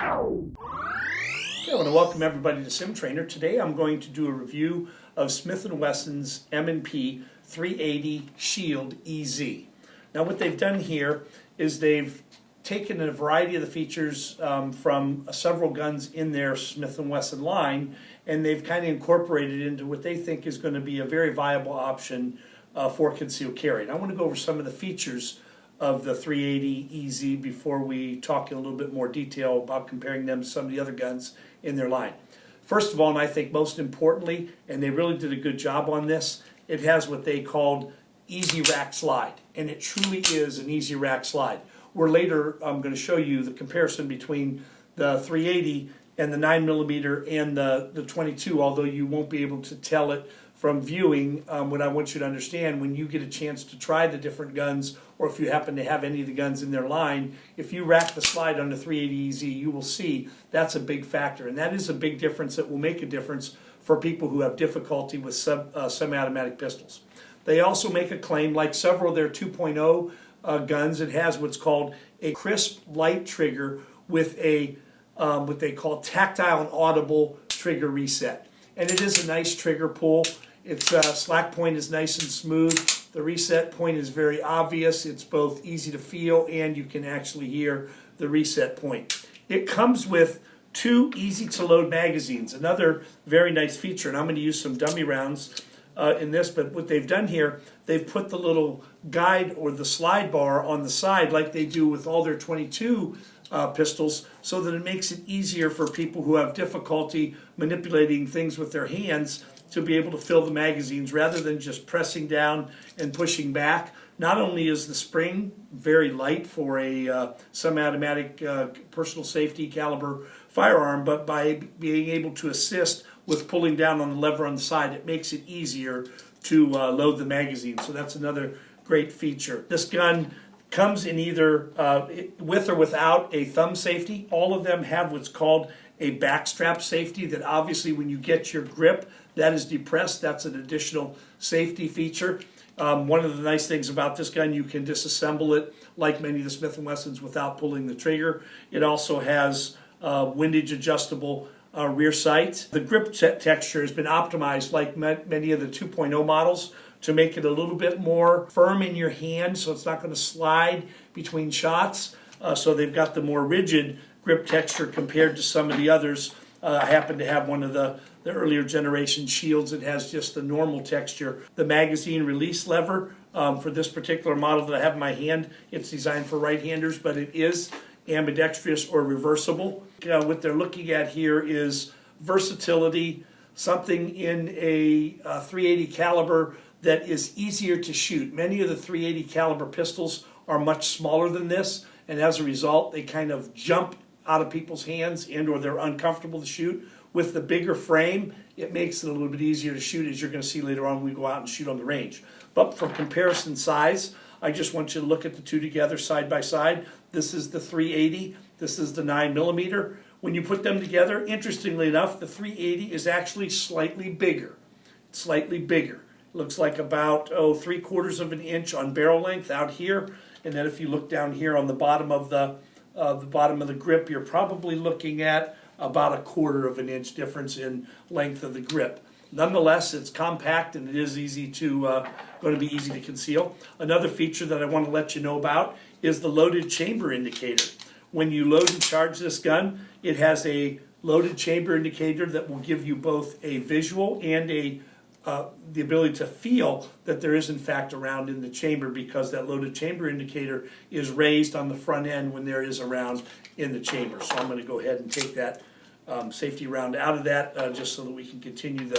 I want to welcome everybody to Sim Trainer. Today I'm going to do a review of Smith & Wesson's M&P 380 Shield EZ. Now what they've done here is they've taken a variety of the features from several guns in their Smith & Wesson line, and they've kind of incorporated it into what they think is going to be a very viable option for concealed carry. And I want to go over some of the features of the 380 EZ before we talk in a little bit more detail about comparing them to some of the other guns in their line. First of all, and I think most importantly, and they really did a good job on this, it has what they called easy rack slide, and it truly is an easy rack slide. Where later I'm going to show you the comparison between the 380 and the 9mm and the 22, although you won't be able to tell it from viewing. What I want you to understand, when you get a chance to try the different guns, or if you happen to have any of the guns in their line, if you rack the slide on the 380 EZ, you will see that's a big factor, and that is a big difference that will make a difference for people who have difficulty with semi-automatic pistols. They also make a claim, like several of their 2.0 guns, it has what's called a crisp light trigger with a what they call tactile and audible trigger reset. And it is a nice trigger pull. Its slack point is nice and smooth. The reset point is very obvious. It's both easy to feel and you can actually hear the reset point. It comes with 2 easy-to-load magazines, another very nice feature, and I'm going to use some dummy rounds in this, but what they've done here, they've put the little guide or the slide bar on the side like they do with all their 22 pistols, so that it makes it easier for people who have difficulty manipulating things with their hands to be able to fill the magazines rather than just pressing down and pushing back. Not only is the spring very light for a semi-automatic personal safety caliber firearm, but by being able to assist with pulling down on the lever on the side, it makes it easier to load the magazine. So that's another great feature. This gun comes in either with or without a thumb safety. All of them have what's called a backstrap safety that obviously when you get your grip, that is depressed. That's an additional safety feature. One of the nice things about this gun, you can disassemble it like many of the Smith & Wessons without pulling the trigger. It also has windage adjustable rear sights. The grip texture has been optimized like many of the 2.0 models to make it a little bit more firm in your hand, so it's not going to slide between shots. So they've got the more rigid grip texture compared to some of the others. I happen to have one of the earlier generation Shields. It has just the normal texture. The magazine release lever for this particular model that I have in my hand, it's designed for right-handers, but it is ambidextrous or reversible. What they're looking at here is versatility, something in a 380 caliber that is easier to shoot. Many of the 380 caliber pistols are much smaller than this, and as a result, they kind of jump out of people's hands and or they're uncomfortable to shoot. With the bigger frame, it makes it a little bit easier to shoot, as you're going to see later on when we go out and shoot on the range. But for comparison size, I just want you to look at the two together side by side. This is the 380, this is the 9mm. When you put them together, interestingly enough, the 380 is actually slightly bigger. It's slightly bigger. Looks like about 3/4 of an inch on barrel length out here, and then if you look down here on the bottom of the grip, you're probably looking at about 1/4 of an inch difference in length of the grip. Nonetheless, it's compact and it is going to be easy to conceal. Another feature that I want to let you know about is the loaded chamber indicator. When you load and charge this gun, it has a loaded chamber indicator that will give you both a visual and the ability to feel that there is in fact a round in the chamber, because that loaded chamber indicator is raised on the front end when there is a round in the chamber. So I'm going to go ahead and take that safety round out of that just so that we can continue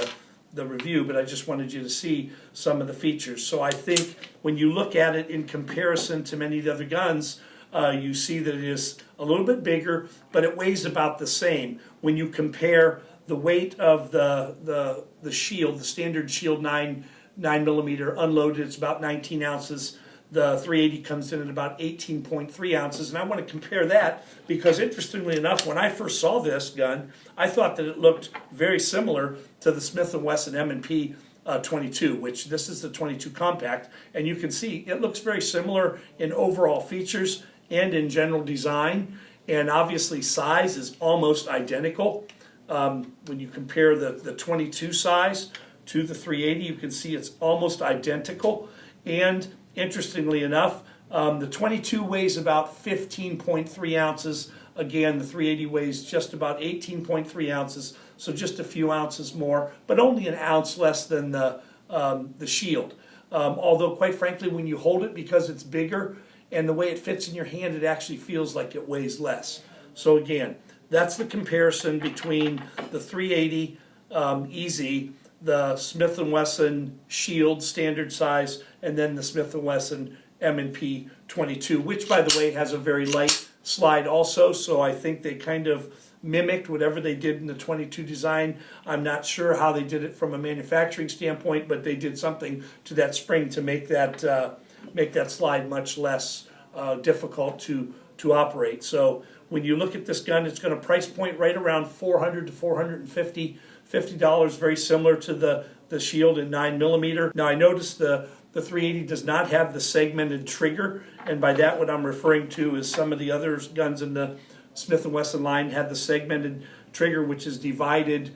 the review, but I just wanted you to see some of the features. So I think when you look at it in comparison to many of the other guns, you see that it is a little bit bigger, but it weighs about the same. When you compare the weight of the Shield, the standard Shield 9mm unloaded, it's about 19 ounces. The 380 comes in at about 18.3 ounces, and I want to compare that because, interestingly enough, when I first saw this gun, I thought that it looked very similar to the Smith & Wesson M&P 22, which this is the 22 compact, and you can see it looks very similar in overall features and in general design. and obviously size is almost identical. When you compare the 22 size to the 380, you can see it's almost identical. And interestingly enough, the 22 weighs about 15.3 ounces. Again, the 380 weighs just about 18.3 ounces, so just a few ounces more, but only an ounce less than the Shield. Although, quite frankly, when you hold it, because it's bigger and the way it fits in your hand, it actually feels like it weighs less. So again, that's the comparison between the 380 EZ, the Smith & Wesson Shield standard size, and then the Smith & Wesson M&P 22, which, by the way, has a very light slide also, so I think they kind of mimicked whatever they did in the 22 design. I'm not sure how they did it from a manufacturing standpoint, but they did something to that spring to make that slide much less difficult to operate. So when you look at this gun, it's going to price point right around $400 to $450, very similar to the Shield in 9mm. Now I noticed the 380 does not have the segmented trigger, and by that what I'm referring to is some of the other guns in the Smith & Wesson line had the segmented trigger, which is divided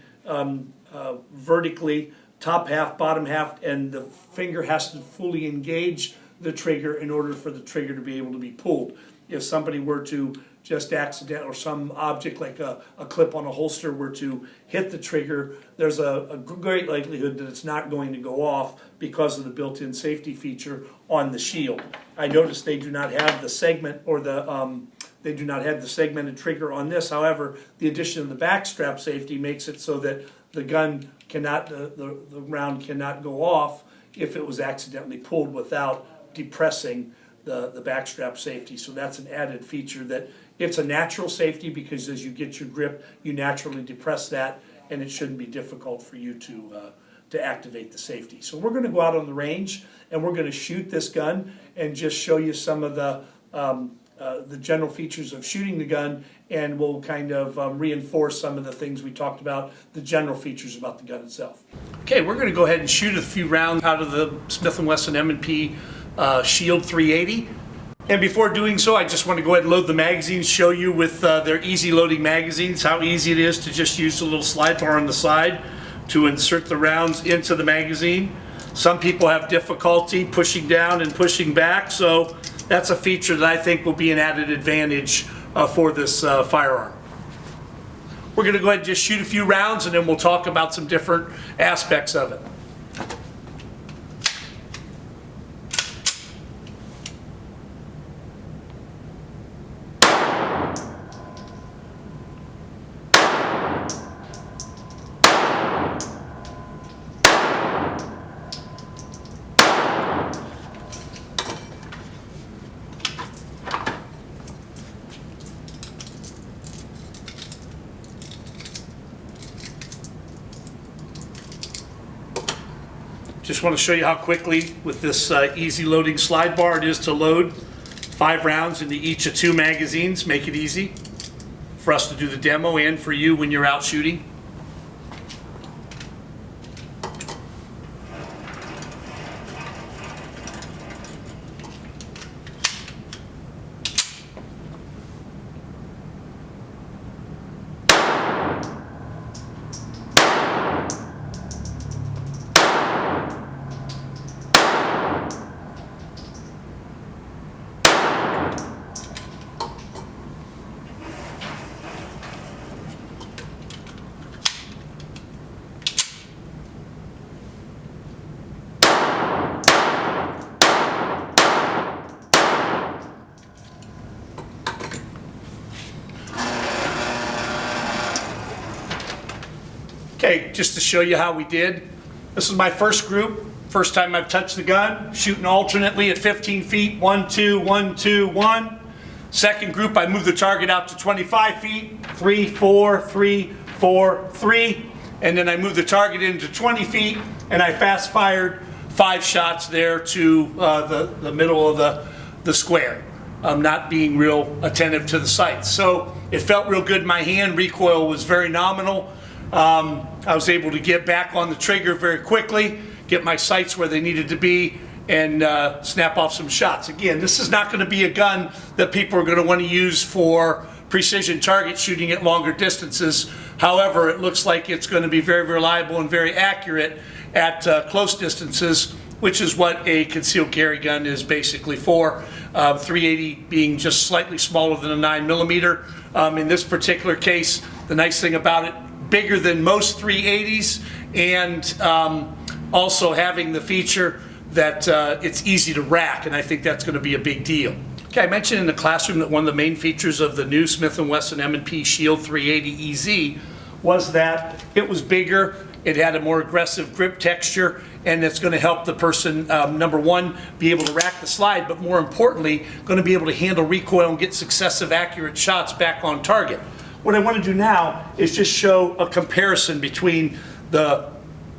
vertically, top half, bottom half, and the finger has to fully engage the trigger in order for the trigger to be able to be pulled. If somebody were to just accident, or some object like a clip on a holster were to hit the trigger, there's a great likelihood that it's not going to go off because of the built-in safety feature on the Shield. I noticed they do not have the segment, or they do not have the segmented trigger on this. However, the addition of the backstrap safety makes it so that the gun cannot, the round cannot go off if it was accidentally pulled without depressing the backstrap safety. So that's an added feature, that it's a natural safety, because as you get your grip, you naturally depress that, and it shouldn't be difficult for you to activate the safety. So we're going to go out on the range, and we're going to shoot this gun and just show you some of the general features of shooting the gun, and we'll kind of reinforce some of the things we talked about, the general features about the gun itself. Okay, we're going to go ahead and shoot a few rounds out of the Smith & Wesson M&P Shield 380. And before doing so, I just want to go ahead and load the magazines, show you with their easy loading magazines how easy it is to just use the little slide bar on the side to insert the rounds into the magazine. Some people have difficulty pushing down and pushing back, so that's a feature that I think will be an added advantage for this firearm. We're going to go ahead and just shoot a few rounds, and then we'll talk about some different aspects of it. Just want to show you how quickly, with this easy loading slide bar, it is to load 5 rounds into each of 2 magazines. Make it easy for us to do the demo and for you when you're out shooting. Okay, just to show you how we did. This is my first group. First time I've touched the gun, shooting alternately at 15 feet, 1, 2, 1, 2, 1. Second group, I move the target out to 25 feet, 3, 4, 3, 4, 3. And then I move the target into 20 feet, and I fast fired 5 shots there to the middle of the square. I'm not being real attentive to the sights. So it felt real good in my hand. Recoil was very nominal. I was able to get back on the trigger very quickly, get my sights where they needed to be, and snap off some shots. Again, this is not going to be a gun that people are going to want to use for precision target shooting at longer distances. However, it looks like it's going to be very reliable and very accurate at close distances, which is what a concealed carry gun is basically for. 380 being just slightly smaller than a 9mm. In this particular case, the nice thing about it, bigger than most 380s, and also having the feature that it's easy to rack, and I think that's going to be a big deal. Okay, I mentioned in the classroom that one of the main features of the new Smith & Wesson M&P Shield 380 EZ was that it was bigger, it had a more aggressive grip texture, and it's going to help the person, number one, be able to rack the slide, but more importantly, going to be able to handle recoil and get successive accurate shots back on target. What I want to do now is just show a comparison between the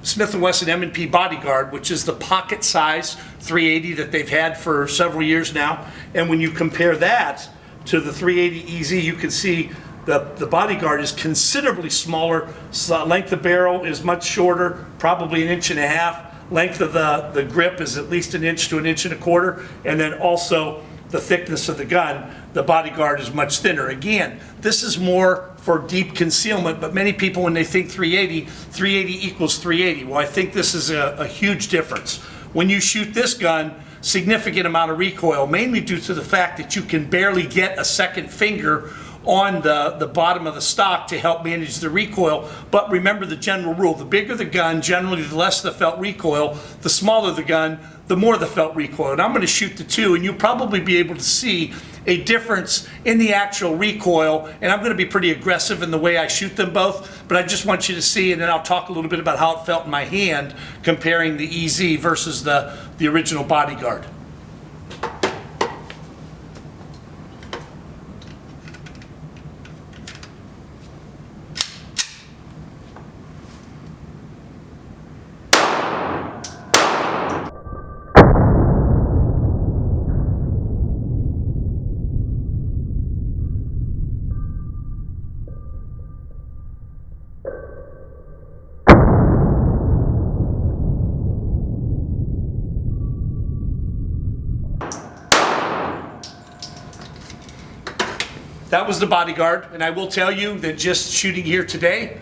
Smith & Wesson M&P Bodyguard, which is the pocket size 380 that they've had for several years now, and when you compare that to the 380 EZ, you can see the Bodyguard is considerably smaller. Length of barrel is much shorter, probably 1.5 inches. Length of the grip is at least 1 inch to 1.25 inches, and then also the thickness of the gun, the Bodyguard is much thinner. Again, this is more for deep concealment, but many people, when they think 380 equals 380. Well, I think this is a huge difference. When you shoot this gun, significant amount of recoil, mainly due to the fact that you can barely get a second finger on the bottom of the stock to help manage the recoil. But remember the general rule, the bigger the gun, generally the less the felt recoil. The smaller the gun, the more the felt recoil. And I'm going to shoot the two, and you'll probably be able to see a difference in the actual recoil, and I'm going to be pretty aggressive in the way I shoot them both, but I just want you to see, and then I'll talk a little bit about how it felt in my hand comparing the EZ versus the original Bodyguard. That was the Bodyguard, and I will tell you that just shooting here today,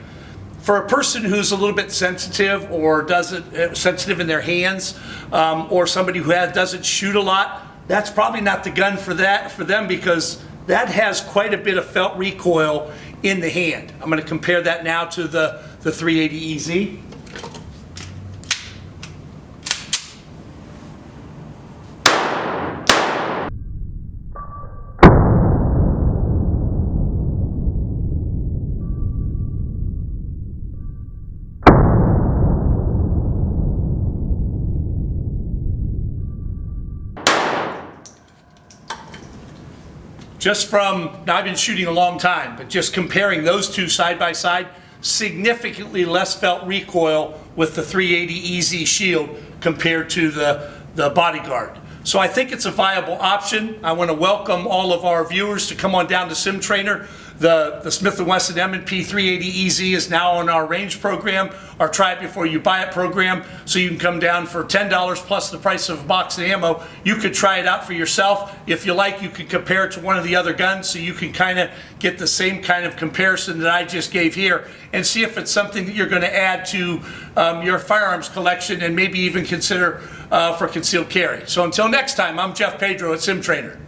for a person who's a little bit sensitive or doesn't sensitive in their hands, or somebody who doesn't shoot a lot, that's probably not the gun for them, because that has quite a bit of felt recoil in the hand. I'm going to compare that now to the 380 EZ. Just from, now I've been shooting a long time, but just comparing those two side by side, significantly less felt recoil with the 380 EZ Shield compared to the Bodyguard. So I think it's a viable option. I want to welcome all of our viewers to come on down to Sim Trainer. The Smith & Wesson M&P 380 EZ is now on our range program, our try it before you buy it program, so you can come down for $10 plus the price of a box of ammo. You could try it out for yourself. If you like, you could compare it to one of the other guns, so you can kind of get the same kind of comparison that I just gave here, and see if it's something that you're going to add to your firearms collection, and maybe even consider for concealed carry. So until next time, I'm Jeff Pedro at Sim Trainer.